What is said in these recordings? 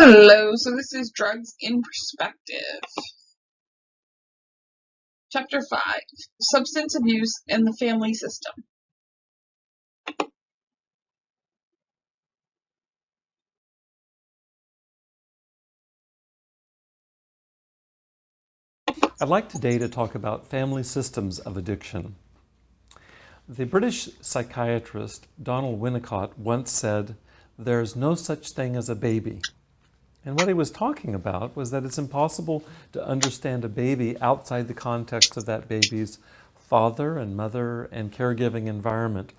Hello, so this is Drugs in Perspective. Chapter 5, Substance Abuse in the Family System. I'd like today to talk about family systems of addiction. The British psychiatrist Donald Winnicott once said, "There's no such thing as a baby." And what he was talking about was that it's impossible to understand a baby outside the context of that baby's father and mother and caregiving environment.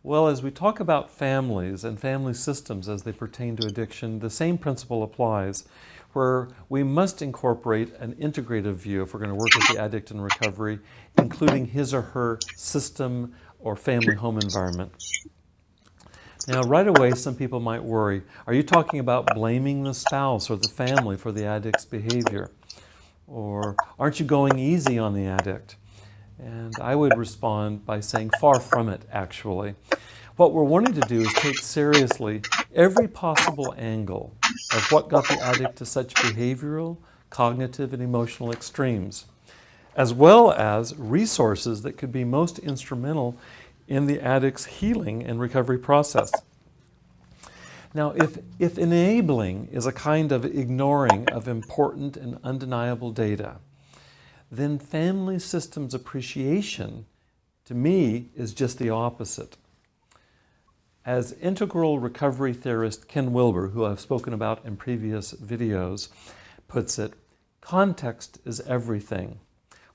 Well, as we talk about families and family systems as they pertain to addiction, the same principle applies, where we must incorporate an integrative view if we're going to work with the addict in recovery, including his or her system or family home environment. Now, right away, some people might worry, are you talking about blaming the spouse or the family for the addict's behavior? Or aren't you going easy on the addict? And I would respond by saying far from it, actually. What we're wanting to do is take seriously every possible angle of what got the addict to such behavioral, cognitive, and emotional extremes, as well as resources that could be most instrumental in the addict's healing and recovery process. Now, if enabling is a kind of ignoring of important and undeniable data, then family systems appreciation, to me, is just the opposite. As integral recovery theorist Ken Wilber, who I've spoken about in previous videos, puts it, context is everything.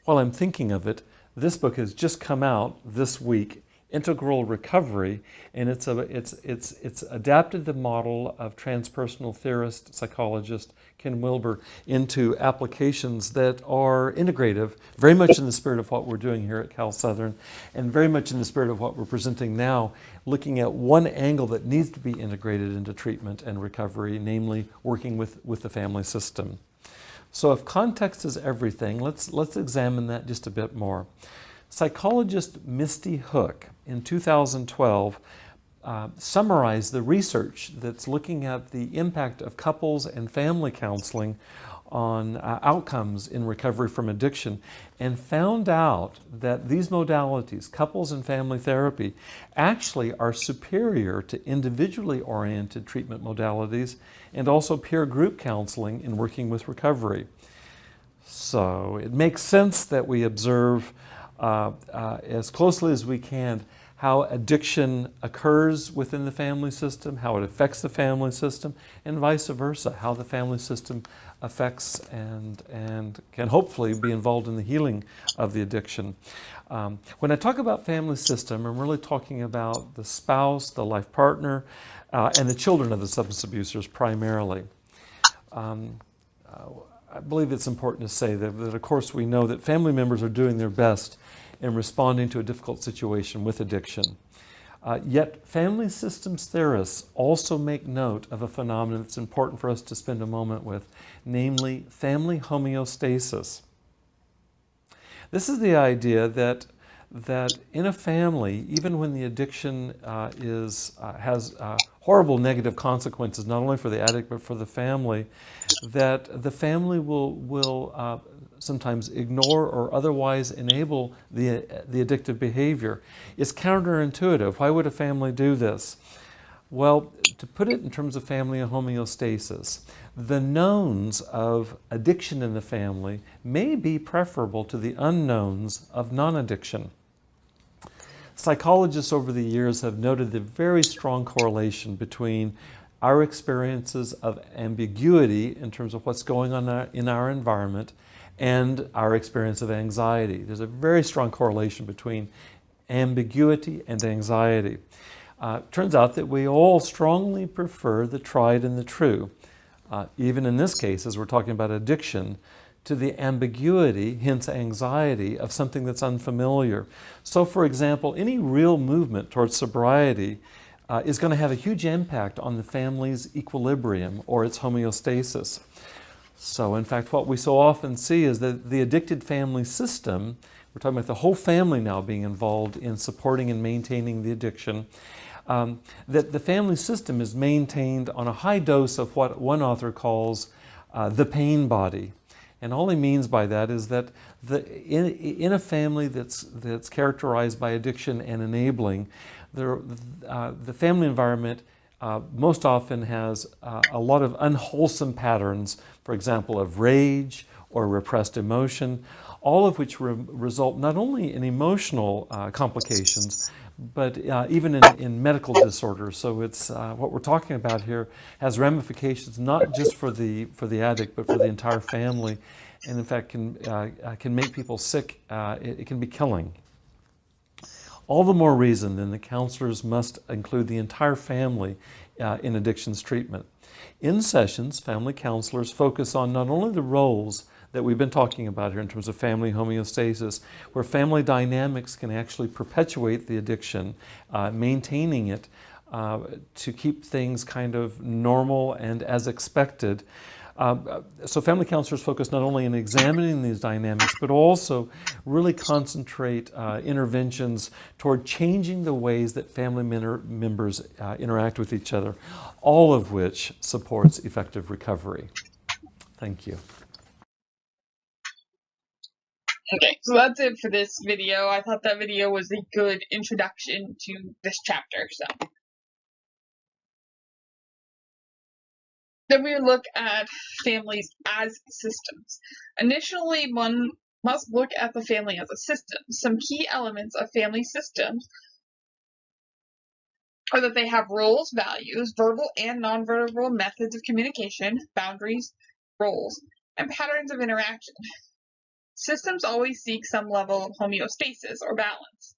While I'm thinking of it, this book has just come out this week, Integral Recovery, and it's adapted the model of transpersonal theorist, psychologist Ken Wilber into applications that are integrative, very much in the spirit of what we're doing here at Cal Southern, and very much in the spirit of what we're presenting now, looking at one angle that needs to be integrated into treatment and recovery, namely working with the family system. So if context is everything, let's examine that just a bit more. Psychologist Misty Hook in 2012 summarized the research that's looking at the impact of couples and family counseling on outcomes in recovery from addiction, and found out that these modalities, couples and family therapy, actually are superior to individually oriented treatment modalities and also peer group counseling in working with recovery. So it makes sense that we observe as closely as we can how addiction occurs within the family system, how it affects the family system, and vice versa, how the family system affects and can hopefully be involved in the healing of the addiction. When I talk about family system, I'm really talking about the spouse, the life partner, and the children of the substance abusers primarily. I believe it's important to say that, of course, we know that family members are doing their best in responding to a difficult situation with addiction. Yet family systems theorists also make note of a phenomenon that's important for us to spend a moment with, namely family homeostasis. This is the idea that in a family, even when the addiction has horrible negative consequences, not only for the addict but for the family, that the family will sometimes ignore or otherwise enable the addictive behavior. It's counterintuitive. Why would a family do this? Well, to put it in terms of family homeostasis, the knowns of addiction in the family may be preferable to the unknowns of non-addiction. Psychologists over the years have noted the very strong correlation between our experiences of ambiguity in terms of what's going on in our environment and our experience of anxiety. There's a very strong correlation between ambiguity and anxiety. Turns out that we all strongly prefer the tried and the true, even in this case, as we're talking about addiction, to the ambiguity, hence anxiety, of something that's unfamiliar. So, for example, any real movement towards sobriety is going to have a huge impact on the family's equilibrium or its homeostasis. So, in fact, what we so often see is that the addicted family system, we're talking about the whole family now being involved in supporting and maintaining the addiction, that the family system is maintained on a high dose of what one author calls the pain body. And all he means by that is that in a family that's characterized by addiction and enabling, the family environment most often has a lot of unwholesome patterns, for example, of rage or repressed emotion, all of which result not only in emotional complications, but even in medical disorders. So it's what we're talking about here has ramifications not just for the addict, but for the entire family, and in fact can make people sick. It can be killing. All the more reason then that counselors must include the entire family in addictions treatment. In sessions, family counselors focus on not only the roles that we've been talking about here in terms of family homeostasis, where family dynamics can actually perpetuate the addiction, maintaining it to keep things kind of normal and as expected. So family counselors focus not only on examining these dynamics, but also really concentrate interventions toward changing the ways that family members interact with each other, all of which supports effective recovery. Thank you. Okay, so that's it for this video. I thought that video was a good introduction to this chapter. So then we look at families as systems. Initially, one must look at the family as a system. Some key elements of family systems are that they have roles, values, verbal and nonverbal methods of communication, boundaries, roles, and patterns of interaction. Systems always seek some level of homeostasis or balance.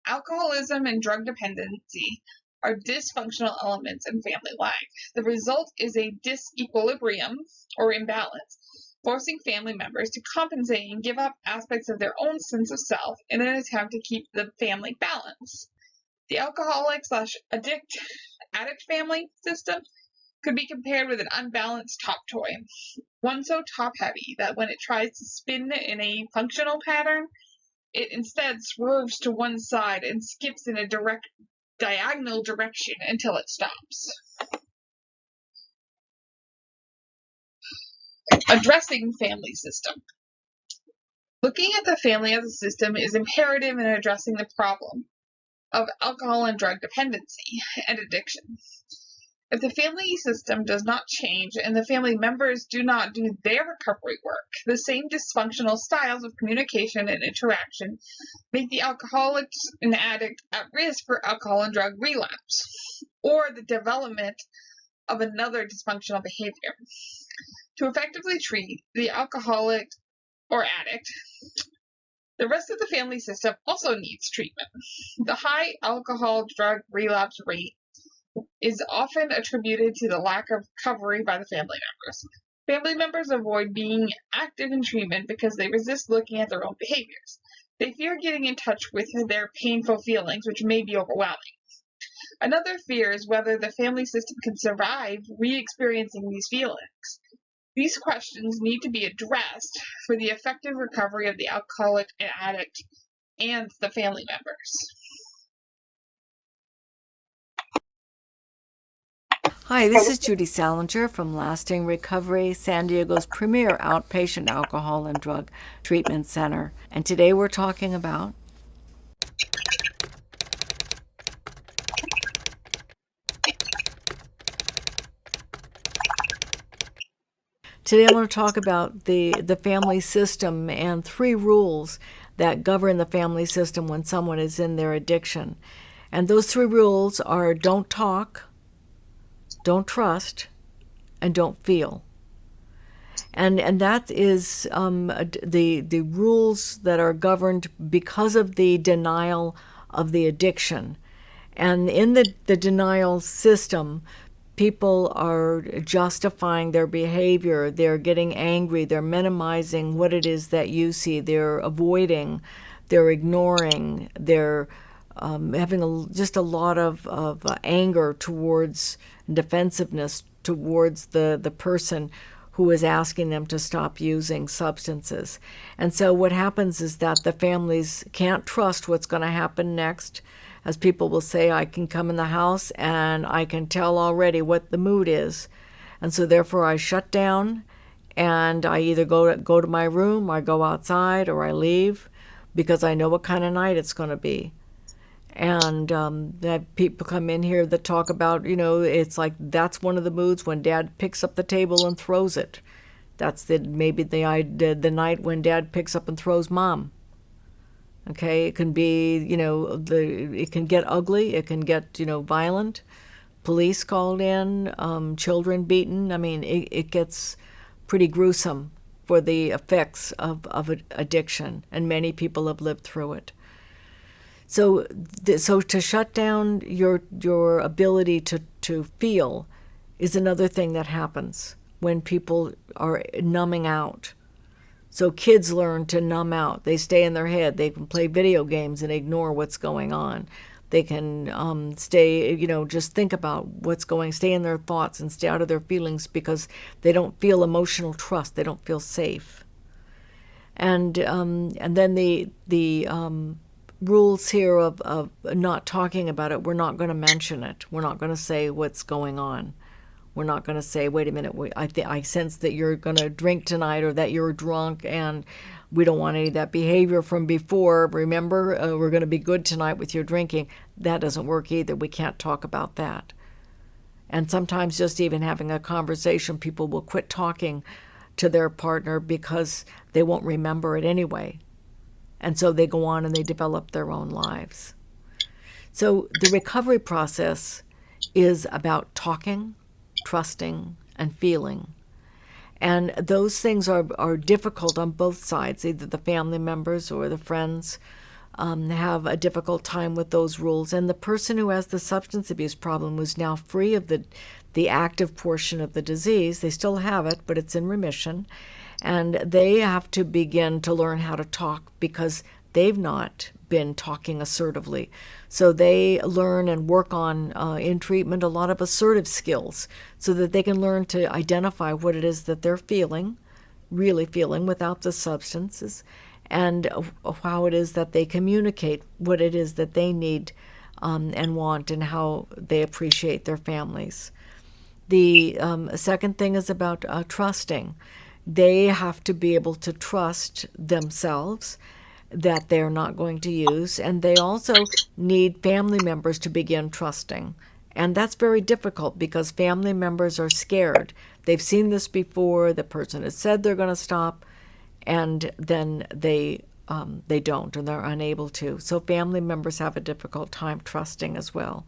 Alcoholism and drug dependency are dysfunctional elements in family life. The result is a disequilibrium or imbalance, forcing family members to compensate and give up aspects of their own sense of self in an attempt to keep the family balanced. The alcoholic/addict family system could be compared with an unbalanced top toy, one so top-heavy that when it tries to spin in a functional pattern, it instead swerves to one side and skips in a diagonal direction until it stops. Addressing family system. Looking at the family as a system is imperative in addressing the problem of alcohol and drug dependency and addiction. If the family system does not change and the family members do not do their recovery work, the same dysfunctional styles of communication and interaction make the alcoholic and addict at risk for alcohol and drug relapse, or the development of another dysfunctional behavior. To effectively treat the alcoholic or addict, the rest of the family system also needs treatment. The high alcohol drug relapse rate is often attributed to the lack of recovery by the family members. Family members avoid being active in treatment because they resist looking at their own behaviors. They fear getting in touch with their painful feelings, which may be overwhelming. Another fear is whether the family system can survive re-experiencing these feelings. These questions need to be addressed for the effective recovery of the alcoholic and addict and the family members. Hi, this is Judy Salinger from Lasting Recovery, San Diego's premier outpatient alcohol and drug treatment center. And today we're talking about Today I want to talk about the family system and 3 rules that govern the family system when someone is in their addiction. And those 3 rules are don't talk, don't trust, and don't feel. And that is the rules that are governed because of the denial of the addiction. And in the denial system, people are justifying their behavior. They're getting angry. They're minimizing what it is that you see. They're avoiding. They're ignoring. They're having just a lot of anger towards, defensiveness towards the person who is asking them to stop using substances. And so what happens is that the families can't trust what's going to happen next. As people will say, I can come in the house and I can tell already what the mood is. And so therefore I shut down and I either go to my room, I go outside, or I leave, because I know what kind of night it's going to be. And that people come in here that talk about, it's like that's one of the moods when Dad picks up the table and throws it. That's maybe the night when Dad picks up and throws Mom. Okay, it can be, it can get ugly, it can get, violent, police called in, children beaten. I mean, it gets pretty gruesome for the effects of addiction, and many people have lived through it. So to shut down your ability to feel is another thing that happens when people are numbing out. So kids learn to numb out. They stay in their head. They can play video games and ignore what's going on. They can stay, just think about stay in their thoughts and stay out of their feelings because they don't feel emotional trust. They don't feel safe. And then the rules here of not talking about it, we're not going to mention it. We're not going to say what's going on. We're not going to say, wait a minute, I sense that you're going to drink tonight or that you're drunk and we don't want any of that behavior from before. Remember, we're going to be good tonight with your drinking. That doesn't work either. We can't talk about that. And sometimes just even having a conversation, people will quit talking to their partner because they won't remember it anyway. And so they go on and they develop their own lives. So the recovery process is about talking, trusting, and feeling. And those things are difficult on both sides. Either the family members or the friends have a difficult time with those rules. And the person who has the substance abuse problem who's now free of the active portion of the disease, they still have it, but it's in remission. And they have to begin to learn how to talk because they've not been talking assertively. So they learn and work on, in treatment, a lot of assertive skills so that they can learn to identify what it is that they're feeling, really feeling without the substances, and how it is that they communicate what it is that they need and want and how they appreciate their families. The second thing is about trusting. They have to be able to trust themselves that they're not going to use, and they also need family members to begin trusting. And that's very difficult because family members are scared. They've seen this before. The person has said they're going to stop, and then they don't, and they're unable to. So family members have a difficult time trusting as well.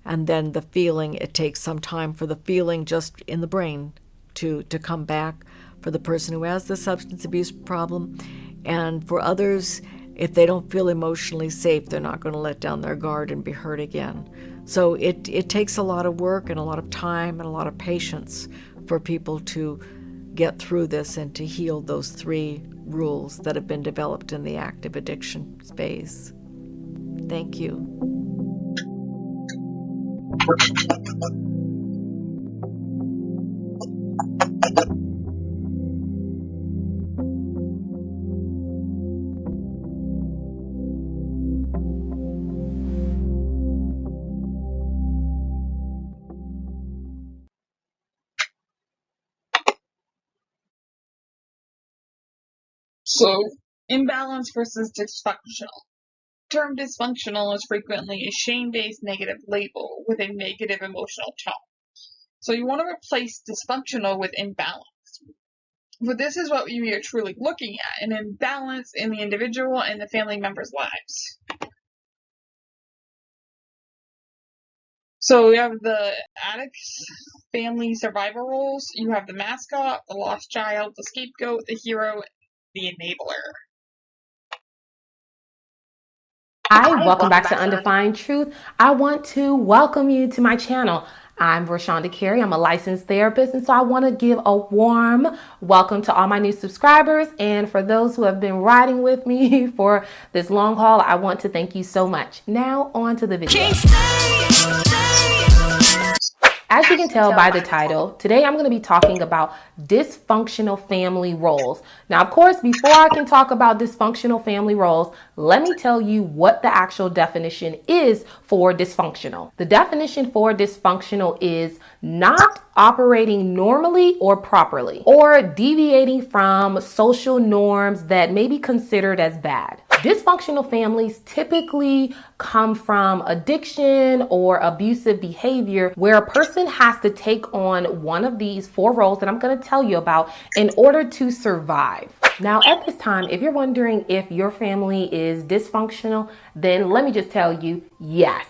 And then the feeling, it takes some time for the feeling just in the brain to come back for the person who has the substance abuse problem. And for others, if they don't feel emotionally safe, they're not going to let down their guard and be hurt again. So it takes a lot of work and a lot of time and a lot of patience for people to get through this and to heal those 3 rules that have been developed in the active addiction space. Thank you. So, imbalance versus dysfunctional. The term dysfunctional is frequently a shame-based negative label with a negative emotional tone. So you want to replace dysfunctional with imbalance. But this is what we are truly looking at, an imbalance in the individual and the family members' lives. So we have the addict's family survivor roles. You have the mascot, the lost child, the scapegoat, the hero, the enabler. Hi, welcome back to Undefined Truth. I want to welcome you to my channel. I'm Rashonda Carey. I'm a licensed therapist, and so I want to give a warm welcome to all my new subscribers. And for those who have been riding with me for this long haul, I want to thank you so much. Now on to the video. As As you can tell by the title, today I'm going to be talking about dysfunctional family roles. Now, of course, before I can talk about dysfunctional family roles, let me tell you what the actual definition is for dysfunctional. The definition for dysfunctional is not operating normally or properly, or deviating from social norms that may be considered as bad. Dysfunctional families typically come from addiction or abusive behavior where a person has to take on one of these 4 roles that I'm going to tell you about in order to survive. Now, at this time, if you're wondering if your family is dysfunctional, then let me just tell you, yes,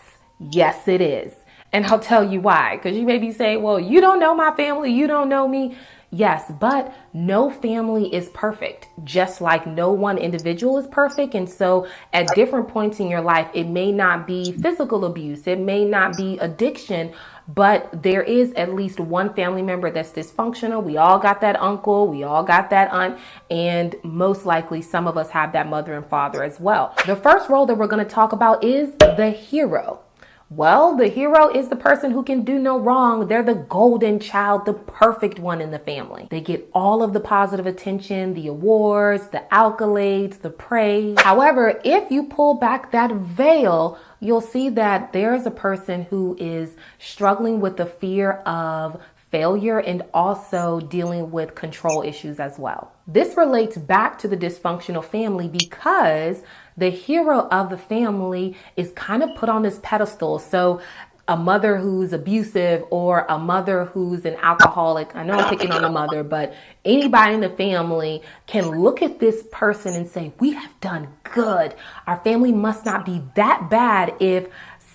it is. And I'll tell you why, because you may be saying, well, you don't know my family, you don't know me. Yes, but no family is perfect, just like no one individual is perfect. And so at different points in your life, it may not be physical abuse, it may not be addiction, but there is at least one family member that's dysfunctional. We all got that uncle, we all got that aunt, and most likely some of us have that mother and father as well. The first role that we're going to talk about is the hero. Well, the hero is the person who can do no wrong. They're the golden child, the perfect one in the family. They get all of the positive attention, the awards, the accolades, the praise. However, if you pull back that veil, you'll see that there's a person who is struggling with the fear of failure and also dealing with control issues as well. This relates back to the dysfunctional family because the hero of the family is kind of put on this pedestal. So a mother who's abusive or a mother who's an alcoholic, I know I'm picking on the mother, but anybody in the family can look at this person and say, we have done good. Our family must not be that bad if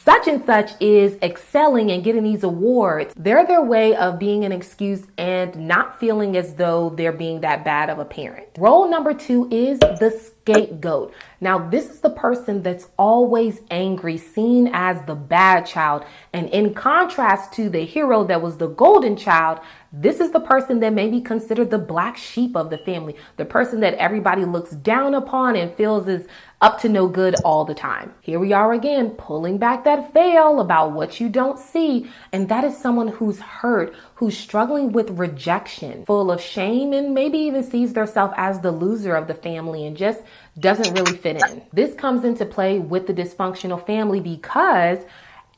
such and such is excelling and getting these awards. They're their way of being an excuse and not feeling as though they're being that bad of a parent. Role number 2 is the scapegoat. Now, this is the person that's always angry, seen as the bad child. And in contrast to the hero that was the golden child, this is the person that may be considered the black sheep of the family, the person that everybody looks down upon and feels is up to no good all the time. Here we are again, pulling back that veil about what you don't see. And that is someone who's hurt, who's struggling with rejection, full of shame, and maybe even sees themselves as the loser of the family and just doesn't really fit in. This comes into play with the dysfunctional family because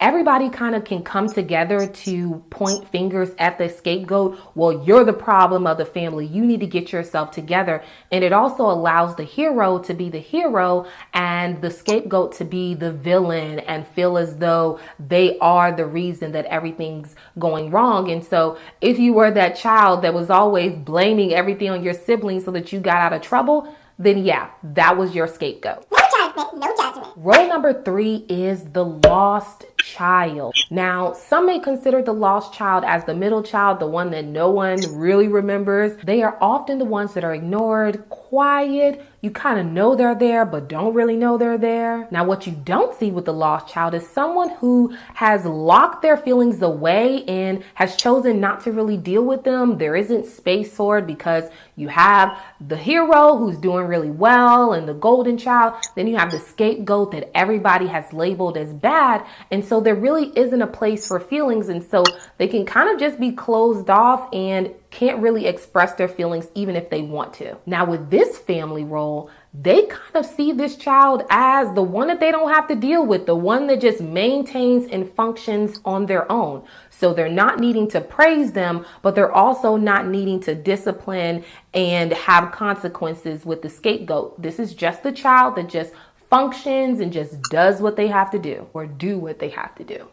everybody kind of can come together to point fingers at the scapegoat. Well, you're the problem of the family. You need to get yourself together. And it also allows the hero to be the hero and the scapegoat to be the villain and feel as though they are the reason that everything's going wrong. And so if you were that child that was always blaming everything on your siblings so that you got out of trouble, then yeah, that was your scapegoat. No judgment, no judgment. Role number 3 is the lost child. Now, some may consider the lost child as the middle child, the one that no one really remembers. They are often the ones that are ignored, quiet. You kind of know they're there, but don't really know they're there. Now, what you don't see with the lost child is someone who has locked their feelings away and has chosen not to really deal with them. There isn't space for it because you have the hero who's doing really well and the golden child. Then you have the scapegoat that everybody has labeled as bad. And so there really isn't a place for feelings. And so they can kind of just be closed off and can't really express their feelings even if they want to. Now with this family role, they kind of see this child as the one that they don't have to deal with, the one that just maintains and functions on their own. So they're not needing to praise them, but they're also not needing to discipline and have consequences with the scapegoat. This is just the child that just functions and just does what they have to do or do what they have to do.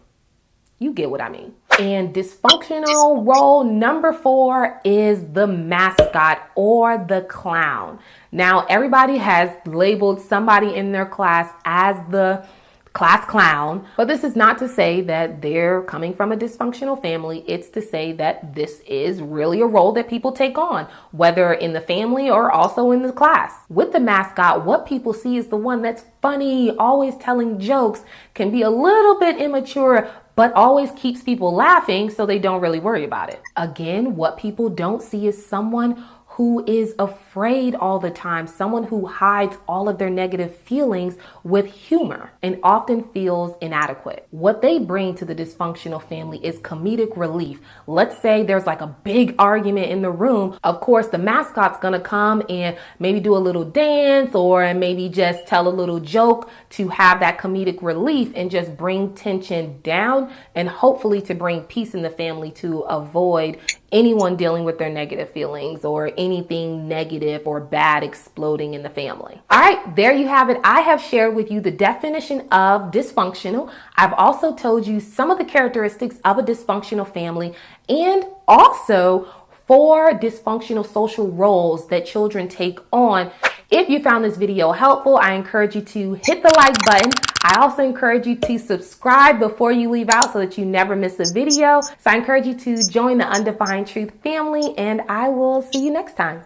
You get what I mean. And dysfunctional role number 4 is the mascot or the clown. Now, everybody has labeled somebody in their class as the class clown, but this is not to say that they're coming from a dysfunctional family. It's to say that this is really a role that people take on, whether in the family or also in the class. With the mascot, what people see is the one that's funny, always telling jokes, can be a little bit immature, but always keeps people laughing so they don't really worry about it. Again, what people don't see is someone who is afraid all the time, someone who hides all of their negative feelings with humor and often feels inadequate. What they bring to the dysfunctional family is comedic relief. Let's say there's like a big argument in the room. Of course, the mascot's gonna come and maybe do a little dance or maybe just tell a little joke to have that comedic relief and just bring tension down and hopefully to bring peace in the family to avoid anyone dealing with their negative feelings or anything negative or bad exploding in the family. All right, there you have it. I have shared with you the definition of dysfunctional. I've also told you some of the characteristics of a dysfunctional family and also 4 dysfunctional social roles that children take on. If you found this video helpful, I encourage you to hit the like button. I also encourage you to subscribe before you leave out so that you never miss a video. So I encourage you to join the Undefined Truth family, and I will see you next time.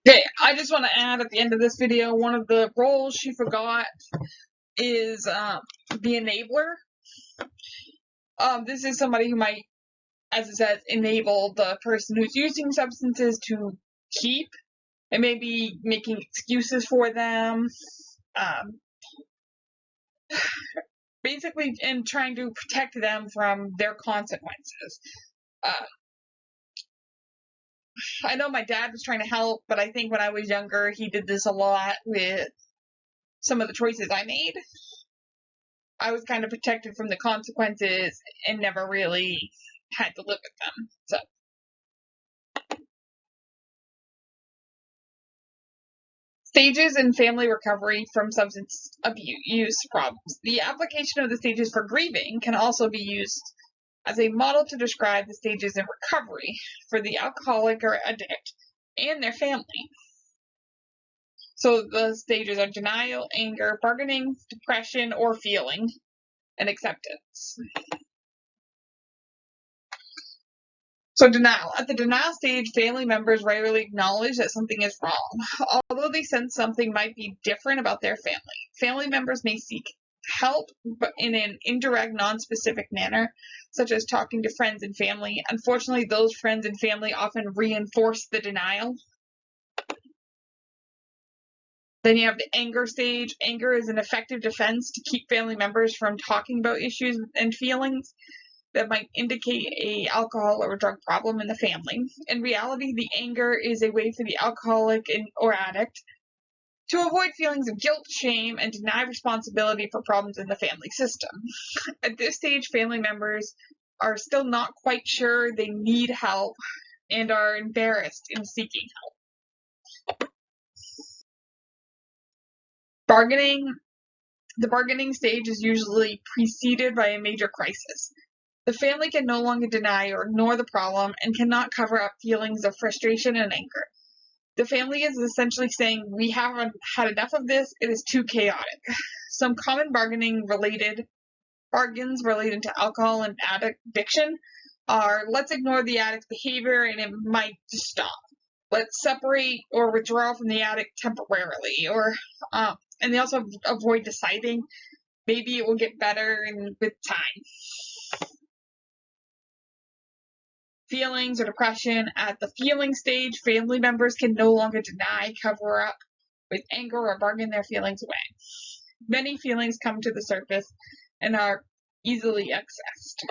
Okay, I just want to add at the end of this video, one of the roles she forgot is the enabler. This is somebody who might, as it says, enable the person who's using substances to keep. It may be making excuses for them, basically, and trying to protect them from their consequences. I know my dad was trying to help, but I think when I was younger, he did this a lot with some of the choices I made. I was kind of protected from the consequences and never really had to live with them. So. Stages in family recovery from substance abuse problems. The application of the stages for grieving can also be used as a model to describe the stages in recovery for the alcoholic or addict and their family. So the stages are denial, anger, bargaining, depression, or feeling, and acceptance. So denial. At the denial stage, family members rarely acknowledge that something is wrong, although they sense something might be different about their family. Family members may seek help, but in an indirect, non-specific manner, such as talking to friends and family. Unfortunately, those friends and family often reinforce the denial. Then you have the anger stage. Anger is an effective defense to keep family members from talking about issues and feelings that might indicate a alcohol or drug problem in the family. In reality, the anger is a way for the alcoholic or addict to avoid feelings of guilt, shame, and deny responsibility for problems in the family system. At this stage, family members are still not quite sure they need help and are embarrassed in seeking help. Bargaining. The bargaining stage is usually preceded by a major crisis. The family can no longer deny or ignore the problem and cannot cover up feelings of frustration and anger. The family is essentially saying, we haven't had enough of this, it is too chaotic. Some common bargains related to alcohol and addiction are, let's ignore the addict's behavior and it might just stop. Let's separate or withdraw from the addict temporarily. And they also avoid deciding, maybe it will get better with time. Feelings or depression. At the feeling stage, family members can no longer deny, cover up with anger, or bargain their feelings away. Many feelings come to the surface and are easily accessed.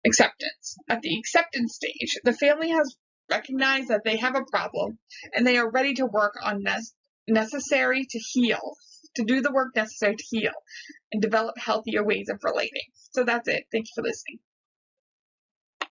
Acceptance. At the acceptance stage, the family has recognized that they have a problem and they are ready to work on necessary to heal, to do the work necessary to heal and develop healthier ways of relating. So that's it. Thank you for listening.